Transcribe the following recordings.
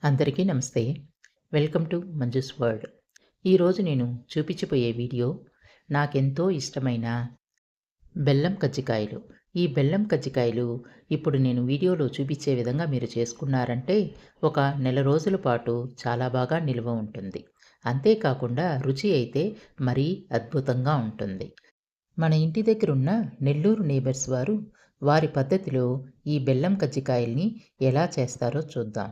అందరికీ నమస్తే. Welcome to Manju's world. ఈరోజు నేను చూపించబోయే వీడియో నాకెంతో ఇష్టమైన బెల్లం కజ్జికాయలు. ఈ బెల్లం కజ్జికాయలు ఇప్పుడు నేను వీడియోలో చూపించే విధంగా మీరు చేసుకున్నారంటే ఒక నెల రోజుల పాటు చాలా బాగా నిల్వ ఉంటుంది. అంతేకాకుండా రుచి అయితే మరీ అద్భుతంగా ఉంటుంది. మన ఇంటి దగ్గరున్న నెల్లూరు నేబర్స్ వారి పద్ధతిలో ఈ బెల్లం కజ్జికాయల్ని ఎలా చేస్తారో చూద్దాం.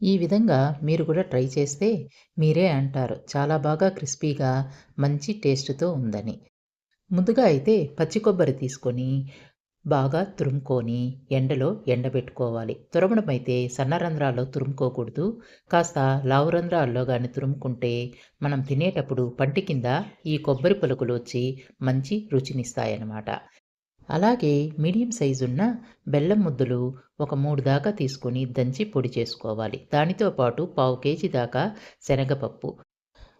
ఈ విధంగా మీరు కూడా ట్రై చేస్తే మీరే అంటారు చాలా బాగా క్రిస్పీగా మంచి టేస్ట్‌తో ఉందని. ముందుగా అయితే పచ్చి కొబ్బరి తీసుకొని బాగా తురుముకొని ఎండలో ఎండబెట్టుకోవాలి. తురమడం అయితే సన్న రంధ్రాల్లో తురుముకోకూడదు. కాస్త లావు రంధ్రాల్లో గాని తురుముకుంటే మనం తినేటప్పుడు పంటి కింద ఈ కొబ్బరి పలుకులు వచ్చి మంచి రుచినిస్తాయన్నమాట. అలాగే మీడియం సైజున్న బెల్లం ముద్దలు ఒక 3 దాకా తీసుకొని దంచి పొడి చేసుకోవాలి. దానితో పాటు పావు కేజీ దాకా శనగపప్పు,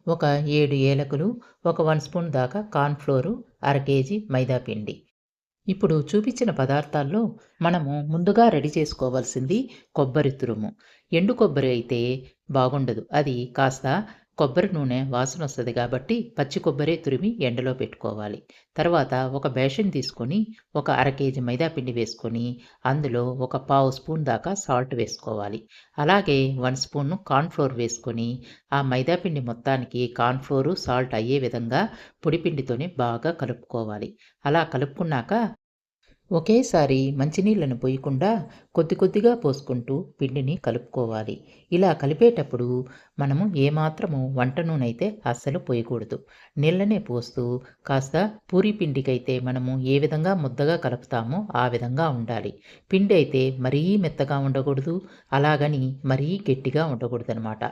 ఒక 7 ఏలకులు, ఒక 1 స్పూన్ దాకా కార్న్ ఫ్లోరు, అర కేజీ మైదా పిండి. ఇప్పుడు చూపించిన పదార్థాల్లో మనము ముందుగా రెడీ చేసుకోవాల్సింది కొబ్బరి తురుము. ఎండు కొబ్బరి అయితే బాగుండదు. అది కాస్త కొబ్బరి నూనె వాసన వస్తుంది కాబట్టి పచ్చి కొబ్బరే తురిమి ఎండలో పెట్టుకోవాలి. తర్వాత ఒక బేషన్ తీసుకొని ఒక అర కేజీ మైదా పిండి వేసుకొని అందులో ఒక పావు స్పూన్ దాకా సాల్ట్ వేసుకోవాలి. అలాగే 1 స్పూను కార్న్ ఫ్లోర్ వేసుకొని ఆ మైదా పిండి మొత్తానికి కార్న్ ఫ్లోరు సాల్ట్ అయ్యే విధంగా పొడి పిండితోనే బాగా కలుపుకోవాలి. అలా కలుపుకున్నాక ఒకేసారి మంచినీళ్ళను పోయకుండా కొద్ది కొద్దిగా పోసుకుంటూ పిండిని కలుపుకోవాలి. ఇలా కలిపేటప్పుడు మనము ఏమాత్రము వంట నూనె అయితే అస్సలు పోయకూడదు. నీళ్ళనే పోస్తూ కాస్త పూరీ పిండికైతే మనము ఏ విధంగా ముద్దగా కలుపుతామో ఆ విధంగా ఉండాలి. పిండి అయితే మరీ మెత్తగా ఉండకూడదు, అలాగని మరీ గట్టిగా ఉండకూడదనమాట.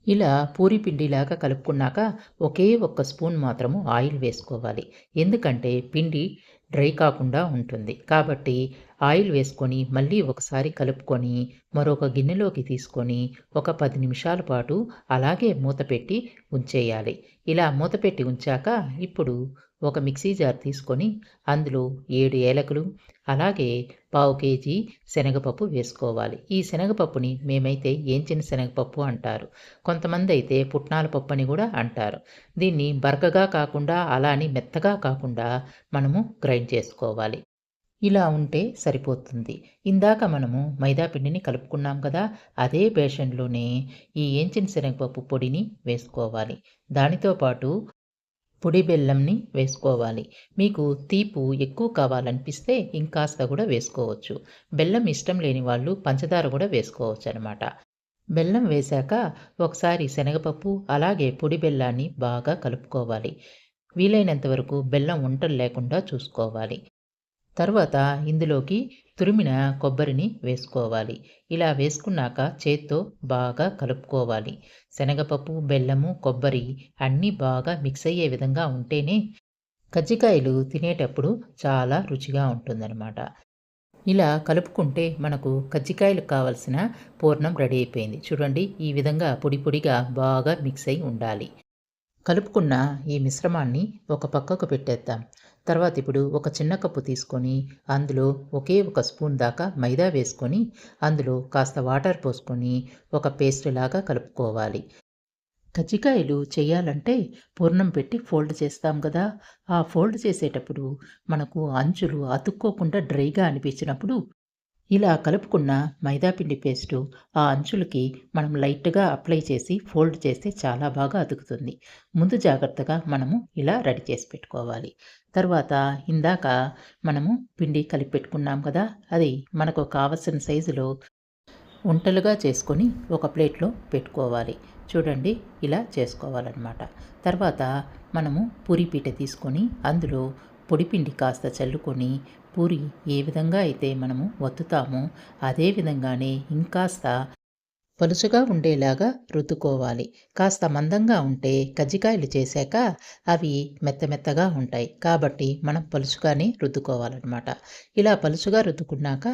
ఇలా పూరీ పిండిలాగా కలుపుకున్నాక ఒకే ఒక్క స్పూన్ మాత్రము ఆయిల్ వేసుకోవాలి. ఎందుకంటే పిండి డ్రై కాకుండా ఉంటుంది. కాబట్టి ఆయిల్ వేసుకొని మళ్ళీ ఒకసారి కలుపుకొని మరొక గిన్నెలోకి తీసుకొని ఒక 10 నిమిషాల పాటు అలాగే మూత పెట్టి ఉంచేయాలి. ఇలా మూత పెట్టి ఉంచాక ఇప్పుడు ఒక మిక్సీ జార్ తీసుకొని అందులో 7 ఏలకులు, అలాగే పావు కేజీ శనగపప్పు వేసుకోవాలి. ఈ శనగపప్పుని మేమైతే ఏంచిన శనగపప్పు అంటారు. కొంతమంది అయితే పుట్నాల పప్పు అని కూడా అంటారు. దీన్ని బరకగా కాకుండా అలా అని మెత్తగా కాకుండా మనము గ్రైండ్ చేసుకోవాలి. ఇలా ఉంటే సరిపోతుంది. ఇందాక మనము మైదా పిండిని కలుపుకున్నాం కదా! అదే బేషన్‌లోనే ఈ ఏంచిన శనగపప్పు పొడిని వేసుకోవాలి. దానితో పాటు పొడి బెల్లంని వేసుకోవాలి. మీకు తీపు ఎక్కువ కావాలనిపిస్తే ఇంకాస్త కూడా వేసుకోవచ్చు. బెల్లం ఇష్టం లేని వాళ్ళు పంచదార కూడా వేసుకోవచ్చనమాట. బెల్లం వేశాక ఒకసారి శనగపప్పు అలాగే పొడి బెల్లాన్ని బాగా కలుపుకోవాలి. వీలైనంత వరకు బెల్లం ఉండలు లేకుండా చూసుకోవాలి. తర్వాత ఇందులోకి తురిమిన కొబ్బరిని వేసుకోవాలి. ఇలా వేసుకున్నాక చేత్తో బాగా కలుపుకోవాలి. శనగపప్పు, బెల్లము, కొబ్బరి అన్నీ బాగా మిక్స్ అయ్యే విధంగా ఉంటేనే కజ్జికాయలు తినేటప్పుడు చాలా రుచిగా ఉంటుందన్నమాట. ఇలా కలుపుకుంటే మనకు కజ్జికాయలకు కావలసిన పూర్ణం రెడీ అయిపోయింది. చూడండి ఈ విధంగా పొడి పొడిగా బాగా మిక్స్ అయి ఉండాలి. కలుపుకున్న ఈ మిశ్రమాన్ని ఒక పక్కకు పెట్టేద్దాం. తర్వాత ఇప్పుడు ఒక చిన్న కప్పు తీసుకొని అందులో ఒకే ఒక స్పూన్ దాకా మైదా వేసుకొని అందులో కాస్త వాటర్ పోసుకొని ఒక పేస్ట్ లాగా కలుపుకోవాలి. కజ్జికాయలు చేయాలంటే పూర్ణం పెట్టి ఫోల్డ్ చేస్తాం కదా! ఆ ఫోల్డ్ చేసేటప్పుడు మనకు అంచులు అతుక్కోకుండా డ్రైగా అనిపించినప్పుడు ఇలా కలుపుకున్న మైదాపిండి పేస్టు ఆ అంచులకి మనం లైట్‌గా అప్లై చేసి ఫోల్డ్ చేస్తే చాలా బాగా అతుకుతుంది. ముందు జాగ్రత్తగా మనము ఇలా రెడీ చేసి పెట్టుకోవాలి. తర్వాత ఇందాక మనము పిండి కలిపి పెట్టుకున్నాం కదా! అది మనకు కావలసిన సైజులో ఉంటలుగా చేసుకొని ఒక ప్లేట్‌లో పెట్టుకోవాలి. చూడండి ఇలా చేసుకోవాలనమాట. తర్వాత మనము పూరీ పీట తీసుకొని అందులో పొడిపిండి కాస్త చల్లుకొని పూరి ఏ విధంగా అయితే మనము వత్తుతామో అదే విధంగానే ఇంకాస్త పలుచగా ఉండేలాగా రుద్దుకోవాలి. కాస్త మందంగా ఉంటే కజ్జికాయలు చేశాక అవి మెత్తగా ఉంటాయి. కాబట్టి మనం పలుచగానే రుద్దుకోవాలనమాట. ఇలా పలుచగా రుద్దుకున్నాక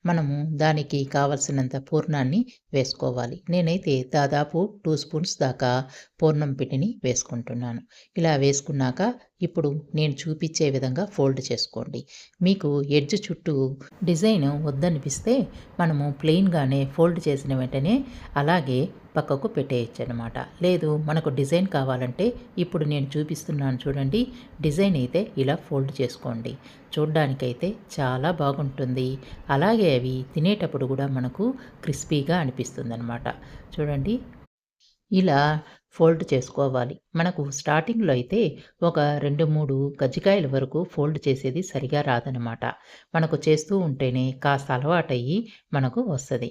మనము దానికి కావలసినంత పూర్ణాన్ని వేసుకోవాలి. నేనైతే దాదాపు 2 స్పూన్స్ దాకా పూర్ణం పిండిని వేసుకుంటున్నాను. ఇలా వేసుకున్నాక ఇప్పుడు నేను చూపించే విధంగా ఫోల్డ్ చేసుకోండి. మీకు ఎడ్జ్ చుట్టూ డిజైన్ వద్దనిపిస్తే మనము ప్లెయిన్‌గానే ఫోల్డ్ చేసిన వెంటనే అలాగే పక్కకు పెట్టేయొచ్చనమాట. లేదు మనకు డిజైన్ కావాలంటే ఇప్పుడు నేను చూపిస్తున్నాను చూడండి. డిజైన్ అయితే ఇలా ఫోల్డ్ చేసుకోండి. చూడ్డానికైతే చాలా బాగుంటుంది. అలాగే అవి తినేటప్పుడు కూడా మనకు క్రిస్పీగా అనిపిస్తుందనమాట. చూడండి ఇలా ఫోల్డ్ చేసుకోవాలి. మనకు స్టార్టింగ్‌లో అయితే ఒక 2, 3 కజ్జికాయల వరకు ఫోల్డ్ చేసేది సరిగా రాదనమాట. మనకు చేస్తూ ఉంటేనే కాస్త అలవాటయ్యి మనకు వస్తది.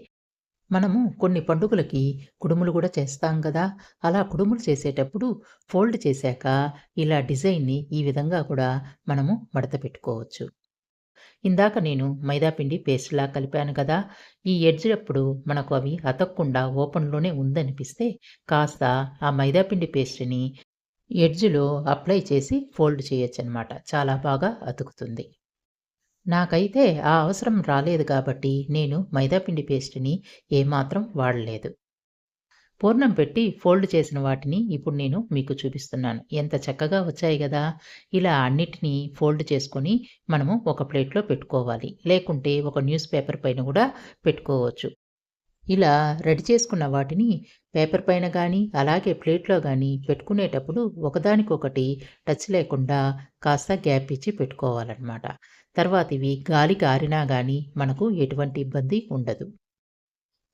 మనము కొన్ని పండుగలకి కుడుములు కూడా చేస్తాం గదా! అలా కుడుములు చేసేటప్పుడు ఫోల్డ్ చేశాక ఇలా డిజైన్‌ని ఈ విధంగా కూడా మనము మడత పెట్టుకోవచ్చు. ఇందాక నేను మైదా పిండి పేస్ట్‌లా కలిపాను కదా! ఈ ఎడ్జ్ అప్పుడు మనకు అవి అతక్కుండా ఓపెన్‌లోనే ఉందనిపిస్తే కాస్త ఆ మైదా పిండి పేస్ట్‌ని ఎడ్జ్‌లో అప్లై చేసి ఫోల్డ్ చేయొచ్చనమాట. చాలా బాగా అతుకుతుంది. నాకైతే ఆ అవసరం రాలేదు కాబట్టి నేను మైదా పిండి పేస్ట్‌ని ఏమాత్రం వాడలేదు. పూర్ణం పెట్టి ఫోల్డ్ చేసిన వాటిని ఇప్పుడు నేను మీకు చూపిస్తున్నాను. ఎంత చక్కగా వచ్చాయి గదా! ఇలా అన్నిటిని ఫోల్డ్ చేసుకొని మనము ఒక ప్లేట్‌లో పెట్టుకోవాలి. లేకుంటే ఒక న్యూస్ పేపర్ పైన గూడా పెట్టుకోవచ్చు. ఇలా రెడీ చేసుకున్న వాటిని పేపర్ పైన గానీ, అలాగే ప్లేట్‌లో గానీ పెట్టుకునేటప్పుడు ఒకదానికొకటి టచ్ లేకుండా కాస్త గ్యాప్ ఇచ్చి పెట్టుకోవాలనమాట. తర్వాత ఇవి గాలికి ఆరినా గానీ మనకు ఎటువంటి ఇబ్బంది ఉండదు.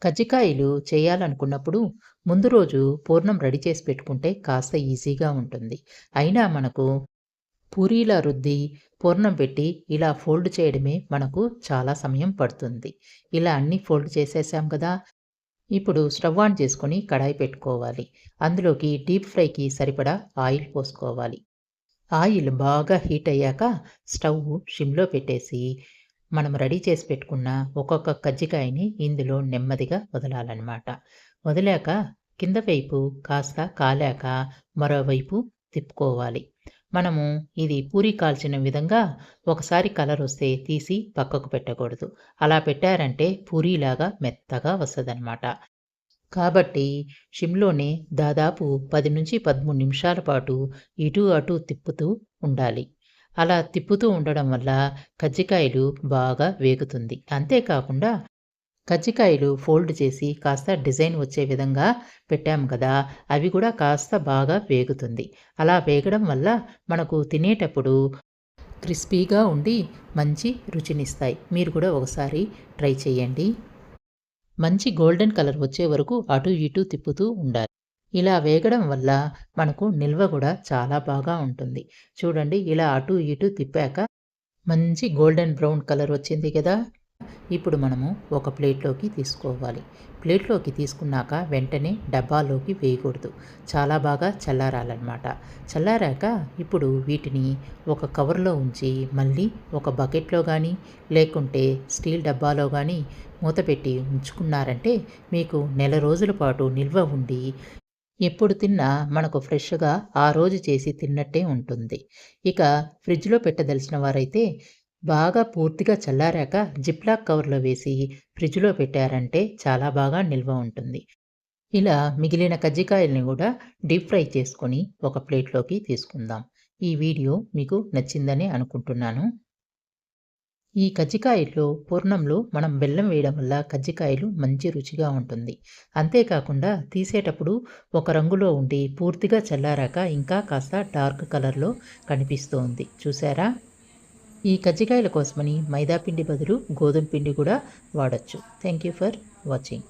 కజ్జికాయలు చేయాలనుకున్నప్పుడు ముందు రోజు పూర్ణం రెడీ చేసి పెట్టుకుంటే కాస్త ఈజీగా ఉంటుంది. అయినా మనకు పూరీలా రుద్ది పూర్ణం పెట్టి ఇలా ఫోల్డ్ చేయడమే మనకు చాలా సమయం పడుతుంది. ఇలా అన్నీ ఫోల్డ్ చేసేసాం కదా! ఇప్పుడు స్టవ్ ఆన్ చేసుకొని కడాయి పెట్టుకోవాలి. అందులోకి డీప్ ఫ్రైకి సరిపడా ఆయిల్ పోసుకోవాలి. ఆయిల్ బాగా హీట్ అయ్యాక స్టవ్ సిమ్‌లో పెట్టేసి మనం రెడీ చేసి పెట్టుకున్న ఒక్కొక్క కజ్జికాయని ఇందులో నెమ్మదిగా వదలాలనమాట. వదిలాక కింద వైపు కాస్త కాలాక మరోవైపు తిప్పుకోవాలి. మనము ఇది పూరి కాల్చిన విధంగా ఒకసారి కలర్ వస్తే తీసి పక్కకు పెట్టకూడదు. అలా పెట్టారంటే పూరీలాగా మెత్తగా వస్తదనమాట. కాబట్టి సిమ్‌లోనే దాదాపు 10-13 నిమిషాల పాటు ఇటు అటు తిప్పుతూ ఉండాలి. అలా తిప్పుతూ ఉండడం వల్ల కజ్జికాయలు బాగా వేగుతుంది. అంతేకాకుండా కజ్జికాయలు ఫోల్డ్ చేసి కాస్త డిజైన్ వచ్చే విధంగా పెట్టాం కదా! అవి కూడా కాస్త బాగా వేగుతుంది. అలా వేగడం వల్ల మనకు తినేటప్పుడు క్రిస్పీగా ఉండి మంచి రుచినిస్తాయి. మీరు కూడా ఒకసారి ట్రై చేయండి. మంచి గోల్డెన్ కలర్ వచ్చే వరకు అటు ఇటు తిప్పుతూ ఉండాలి. ఇలా వేగడం వల్ల మనకు నిల్వ కూడా చాలా బాగా ఉంటుంది. చూడండి ఇలా అటు ఇటు తిప్పాక మంచి గోల్డెన్ బ్రౌన్ కలర్ వచ్చింది కదా! ఇప్పుడు మనము ఒక ప్లేట్‌లోకి తీసుకోవాలి. ప్లేట్‌లోకి తీసుకున్నాక వెంటనే డబ్బాలోకి వేయకూడదు. చాలా బాగా చల్లారాలన్నమాట. చల్లారాక ఇప్పుడు వీటిని ఒక కవర్‌లో ఉంచి మళ్ళీ ఒక బకెట్‌లో గానీ, లేకుంటే స్టీల్ డబ్బాలో గానీ మూతపెట్టి ఉంచుకున్నారంటే మీకు నెల రోజుల పాటు నిల్వ ఉండి ఎప్పుడు తిన్నా మనకు ఫ్రెష్‌గా ఆ రోజు చేసి తిన్నట్టే ఉంటుంది. ఇక ఫ్రిడ్జ్‌లో పెట్టదలిచిన వారైతే బాగా పూర్తిగా చల్లారాక జిప్‌లాక్ కవర్‌లో వేసి ఫ్రిడ్జ్‌లో పెట్టారంటే చాలా బాగా నిల్వ ఉంటుంది. ఇలా మిగిలిన కజ్జికాయల్ని గూడా డీప్ ఫ్రై చేసుకొని ఒక ప్లేట్‌లోకి తీసుకుందాం. ఈ వీడియో మీకు నచ్చిందని అనుకుంటున్నాను. ఈ కజ్జికాయల్లో పూర్ణంలో మనం బెల్లం వేయడం వల్ల కజ్జికాయలు మంచి రుచిగా ఉంటుంది. అంతేకాకుండా తీసేటప్పుడు ఒక రంగులో ఉండి పూర్తిగా చల్లారాక ఇంకా కాస్త డార్క్ కలర్‌లో కనిపిస్తూ ఉంది. చూసారా? ఈ కజ్జికాయల కోసమని మైదా పిండి బదులు గోధుమ పిండి కూడా వాడొచ్చు. Thank you for watching.